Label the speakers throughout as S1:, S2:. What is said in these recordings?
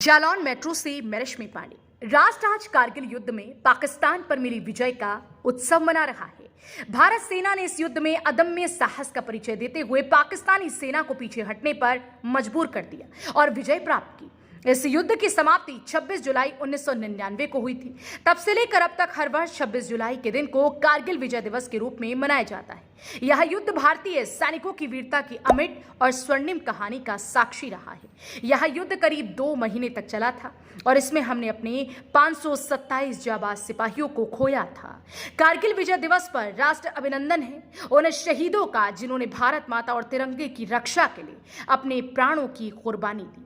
S1: Jalaun metro से मैं रश्मि पांडे। राष्ट्र आज कारगिल युद्ध में पाकिस्तान पर मिली विजय का उत्सव मना रहा है। भारत सेना ने इस युद्ध में अदम्य साहस का परिचय देते हुए पाकिस्तानी सेना को पीछे हटने पर मजबूर कर दिया और विजय प्राप्त की। इस युद्ध की समाप्ति 26 जुलाई 1999 को हुई थी। तब से लेकर अब तक हर वर्ष 26 जुलाई के दिन को कारगिल विजय दिवस के रूप में मनाया जाता है। यह युद्ध भारतीय सैनिकों की वीरता की अमिट और स्वर्णिम कहानी का साक्षी रहा है। यह युद्ध करीब 2 महीने तक चला था और इसमें हमने अपने 527 जाबाज सिपाहियों को खोया था। कारगिल विजय दिवस पर राष्ट्र अभिनंदन है उन शहीदों का जिन्होंने भारत माता और तिरंगे की रक्षा के लिए अपने प्राणों की कुर्बानी दी।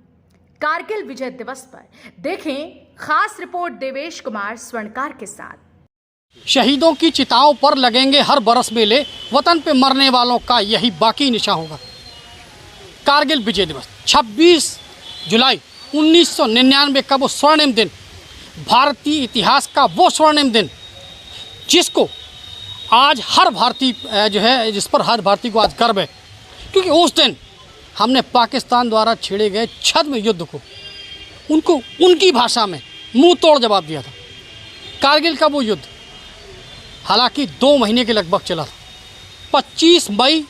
S1: कारगिल विजय दिवस पर देखें खास रिपोर्ट देवेश कुमार स्वर्णकार के साथ।
S2: शहीदों की चिताओं पर लगेंगे हर बरस मेले, वतन पे मरने वालों का यही बाकी निशान होगा। कारगिल विजय दिवस 26 जुलाई 1999 का वो स्वर्णिम दिन, भारतीय इतिहास का वो स्वर्णिम दिन जिसको आज हर भारतीय जिस पर हर भारतीय को आज गर्व है, क्योंकि उस दिन हमने पाकिस्तान द्वारा छेड़े गए छद्म युद्ध को उनको उनकी भाषा में मुंह तोड़ जवाब दिया था। कारगिल का वो युद्ध हालांकि 2 महीने के लगभग चला था। 25 मई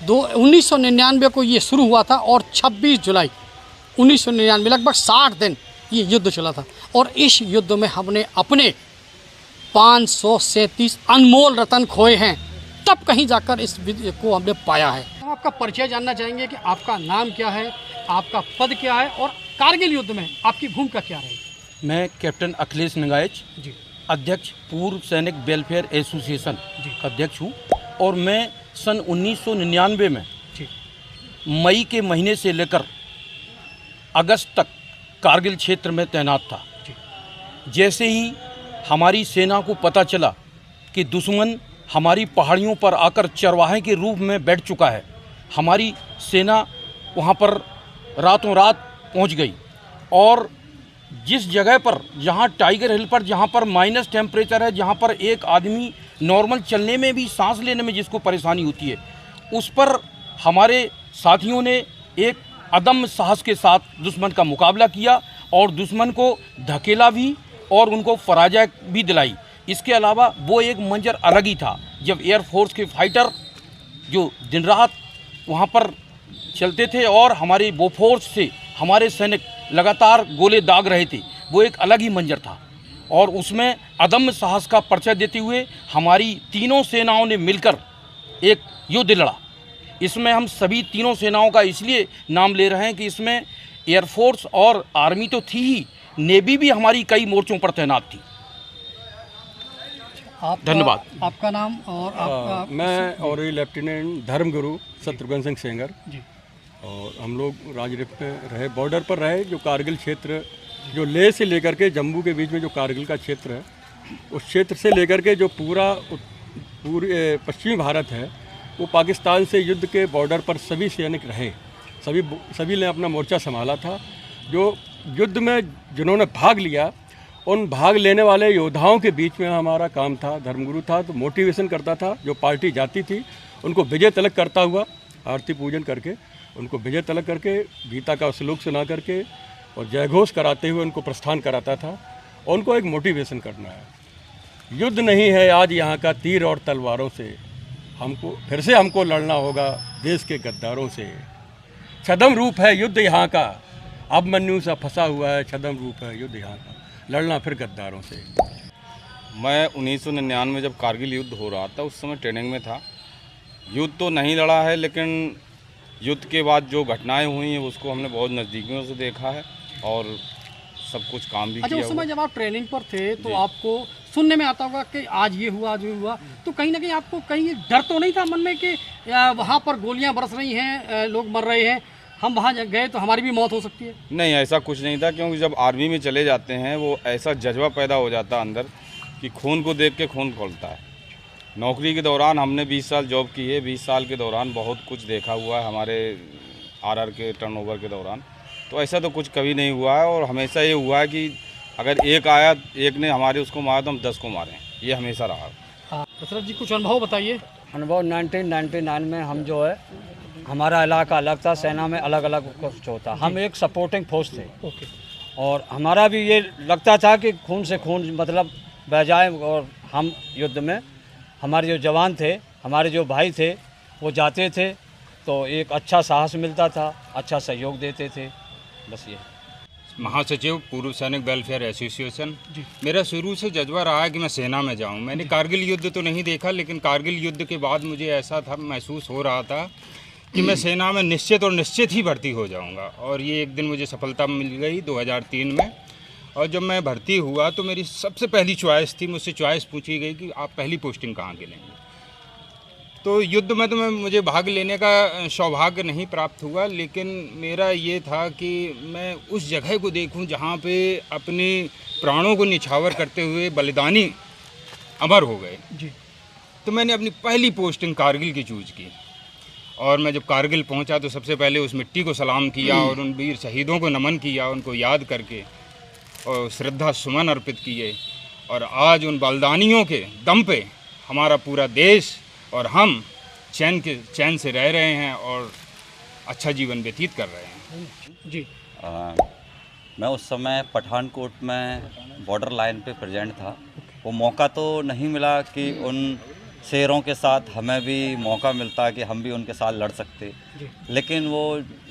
S2: 1999 को ये शुरू हुआ था और 26 जुलाई 1999 लगभग 60 दिन ये युद्ध चला था। और इस युद्ध में हमने अपने 537 अनमोल रत्न खोए हैं, तब कहीं जाकर इस विजय को हमने पाया है। हम आपका परिचय जानना चाहेंगे कि आपका नाम क्या है, आपका पद क्या है और कारगिल युद्ध में आपकी भूमिका क्या रही।
S3: मैं कैप्टन अखिलेश नगाइच
S2: जी,
S3: अध्यक्ष पूर्व सैनिक वेलफेयर एसोसिएशन अध्यक्ष हूँ और मैं सन 1999 में मई के महीने से लेकर अगस्त तक कारगिल क्षेत्र में तैनात था। जैसे ही हमारी सेना को पता चला कि दुश्मन हमारी पहाड़ियों पर आकर चरवाहे के रूप में बैठ चुका है, हमारी सेना वहाँ पर रातों रात पहुँच गई और जिस जगह पर जहाँ टाइगर हिल पर जहाँ पर माइनस टेम्परेचर है, जहाँ पर एक आदमी नॉर्मल चलने में भी सांस लेने में जिसको परेशानी होती है, उस पर हमारे साथियों ने एक अदम्य साहस के साथ दुश्मन का मुकाबला किया और दुश्मन को धकेला भी और उनको पराजय भी दिलाई। इसके अलावा वो एक मंजर अलग ही था जब एयरफोर्स के फाइटर जो दिन रात वहाँ पर चलते थे और हमारे बोफोर्स से हमारे सैनिक लगातार गोले दाग रहे थे, वो एक अलग ही मंजर था। और उसमें अदम्य साहस का परिचय देते हुए हमारी तीनों सेनाओं ने मिलकर एक युद्ध लड़ा। इसमें हम सभी तीनों सेनाओं का इसलिए नाम ले रहे हैं कि इसमें एयरफोर्स और आर्मी तो थी ही, नेवी भी हमारी कई मोर्चों पर तैनात थी। धन्यवाद।
S2: आपका नाम और आपका?
S4: मैं और लेफ्टिनेंट धर्मगुरु शत्रुघ्न सिंह सेंगर
S2: जी।
S4: और हम लोग राजरिप में रहे, बॉर्डर पर रहे। जो कारगिल क्षेत्र जो लेह से लेकर के जम्मू के बीच में जो कारगिल का क्षेत्र है, उस क्षेत्र से लेकर के जो पूरे पश्चिमी भारत है, वो पाकिस्तान से युद्ध के बॉर्डर पर सभी सैनिक रहे। सभी ने अपना मोर्चा संभाला था। जो युद्ध में जिन्होंने भाग लिया, उन भाग लेने वाले योद्धाओं के बीच में हमारा काम था। धर्मगुरु था तो मोटिवेशन करता था। जो पार्टी जाती थी उनको विजय तिलक करता हुआ आरती पूजन करके उनको विजय तिलक करके गीता का श्लोक सुना करके और जयघोष कराते हुए उनको प्रस्थान कराता था। और उनको एक मोटिवेशन करना है, युद्ध नहीं है आज यहाँ का तीर और तलवारों से, हमको लड़ना होगा देश के गद्दारों से। छद्म रूप है युद्ध यहाँ का, अभिमन्यु सा फंसा हुआ है, छद्म रूप है युद्ध यहाँ का, लड़ना फिर गद्दारों से।
S5: मैं 1999 में जब कारगिल युद्ध हो रहा था उस समय ट्रेनिंग में था। युद्ध तो नहीं लड़ा है, लेकिन युद्ध के बाद जो घटनाएं हुई हैं उसको हमने बहुत नज़दीकियों से देखा है और सब कुछ काम भी किया।
S2: उस समय जब आप ट्रेनिंग पर थे तो आपको सुनने में आता होगा कि आज ये हुआ आज ये हुआ, तो कहीं ना कहीं आपको कहीं डर तो नहीं था मन में कि वहाँ पर गोलियाँ बरस रही हैं, लोग मर रहे हैं, हम वहाँ गए तो हमारी भी मौत हो सकती है?
S5: नहीं, ऐसा कुछ नहीं था, क्योंकि जब आर्मी में चले जाते हैं वो ऐसा जज्बा पैदा हो जाता है अंदर कि खून को देख के खून खौलता है। नौकरी के दौरान हमने 20 साल जॉब की है, 20 साल के दौरान बहुत कुछ देखा हुआ है हमारे आरआर के टर्नओवर के दौरान। तो ऐसा तो कुछ कभी नहीं हुआ है और हमेशा ये हुआ है कि अगर एक ने हमारे उसको मारा तो हम 10 को मारें, ये हमेशा रहा।
S2: दशरथ जी कुछ अनुभव बताइए।
S6: अनुभव 1999 में हम जो है हमारा इलाका अलग था, सेना में अलग अलग कुछ होता। हम एक सपोर्टिंग फोर्स थे
S2: ओके।
S6: और हमारा भी ये लगता था कि खून से खून मतलब बह जाए, और हम युद्ध में हमारे जो जवान थे, हमारे जो भाई थे, वो जाते थे तो एक अच्छा साहस मिलता था, अच्छा सहयोग देते थे। बस ये
S7: महासचिव पूर्व सैनिक वेलफेयर एसोसिएशन। मेरा शुरू से जज्बा रहा है कि मैं सेना में जाऊं। मैंने कारगिल युद्ध तो नहीं देखा, लेकिन कारगिल युद्ध के बाद मुझे ऐसा था, महसूस हो रहा था कि मैं सेना में निश्चित ही भर्ती हो जाऊंगा। और ये एक दिन मुझे सफलता मिल गई 2003 में। और जब मैं भर्ती हुआ तो मेरी सबसे पहली चॉइस थी, मुझसे चॉइस पूछी गई कि आप पहली पोस्टिंग कहाँ के लेंगे। तो युद्ध में तो मुझे भाग लेने का सौभाग्य नहीं प्राप्त हुआ, लेकिन मेरा ये था कि मैं उस जगह को देखूं जहां पे अपने प्राणों को निछावर करते हुए बलिदानी अमर हो गए
S2: जी।
S7: तो मैंने अपनी पहली पोस्टिंग कारगिल की चूज़ की। और मैं जब कारगिल पहुंचा तो सबसे पहले उस मिट्टी को सलाम किया और उन वीर शहीदों को नमन किया, उनको याद करके और श्रद्धा सुमन अर्पित किए। और आज उन बलिदानियों के दम पे हमारा पूरा देश और हम चैन से रह रहे हैं और अच्छा जीवन व्यतीत कर रहे हैं।
S2: जी।
S8: मैं उस समय पठानकोट में बॉर्डर लाइन पे प्रेजेंट था। वो मौका तो नहीं मिला कि उन शेरों के साथ हमें भी मौका मिलता कि हम भी उनके साथ लड़ सकते, लेकिन वो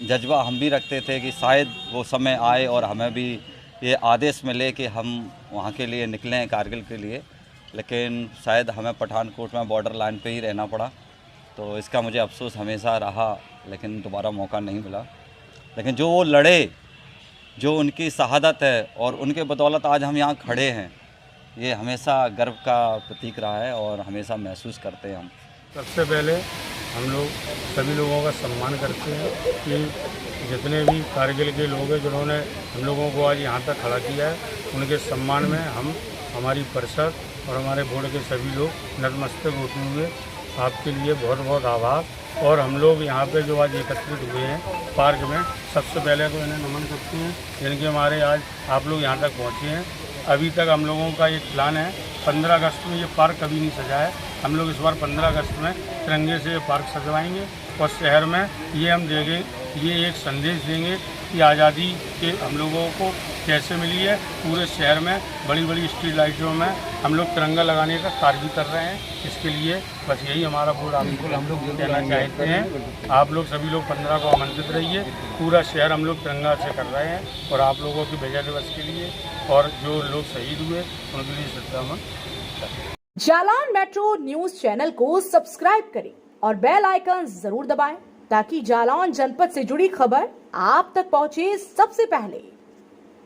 S8: जज्बा हम भी रखते थे कि शायद वो समय आए और हमें भी ये आदेश मिले कि हम वहाँ के लिए निकलें कारगिल के लिए। लेकिन शायद हमें पठानकोट में बॉर्डर लाइन पे ही रहना पड़ा, तो इसका मुझे अफसोस हमेशा रहा, लेकिन दोबारा मौका नहीं मिला। लेकिन जो वो लड़े, जो उनकी शहादत है और उनके बदौलत आज हम यहाँ खड़े हैं, ये हमेशा गर्व का प्रतीक रहा है और हमेशा महसूस करते हैं हम।
S9: सबसे पहले हम लोग सभी लोगों का सम्मान करते हैं कि जितने भी कारगिल के लोग हैं जिन्होंने हम लोगों को आज यहाँ तक खड़ा किया है, उनके सम्मान में हम हमारी परिषद और हमारे बोर्ड के सभी लोग नतमस्तक होते हुए आपके लिए बहुत बहुत आभार। और हम लोग यहाँ पे जो आज एकत्रित हुए हैं पार्क में, सबसे पहले तो इन्हें नमन करते हैं जिनके हमारे आज आप लोग यहाँ तक पहुँचे हैं। अभी तक हम लोगों का एक प्लान है, 15 अगस्त में ये पार्क कभी नहीं सजा है, हम लोग इस बार 15 अगस्त में तिरंगे से ये पार्क सजवाएंगे और शहर में ये हम देंगे, ये एक संदेश देंगे कि आज़ादी के हम लोगों को कैसे मिली है। पूरे शहर में बड़ी बड़ी स्ट्रीट लाइटों में हम लोग तिरंगा लगाने का कार्य भी कर रहे हैं। इसके लिए बस यही हमारा पूरा बिल्कुल हम लोग कहना चाहते हैं। आप लोग सभी लोग 15 को आमंत्रित रहिए। पूरा शहर हम लोग तिरंगा से कर रहे हैं और आप लोगों के विजय दिवस के लिए और जो लोग शहीद हुए उनके लिए श्रद्धामन।
S1: जालान मेट्रो न्यूज चैनल को सब्सक्राइब करें और बेल आइकन जरूर दबाएं ताकि जालौन जनपद से जुड़ी खबर आप तक पहुंचे सबसे पहले।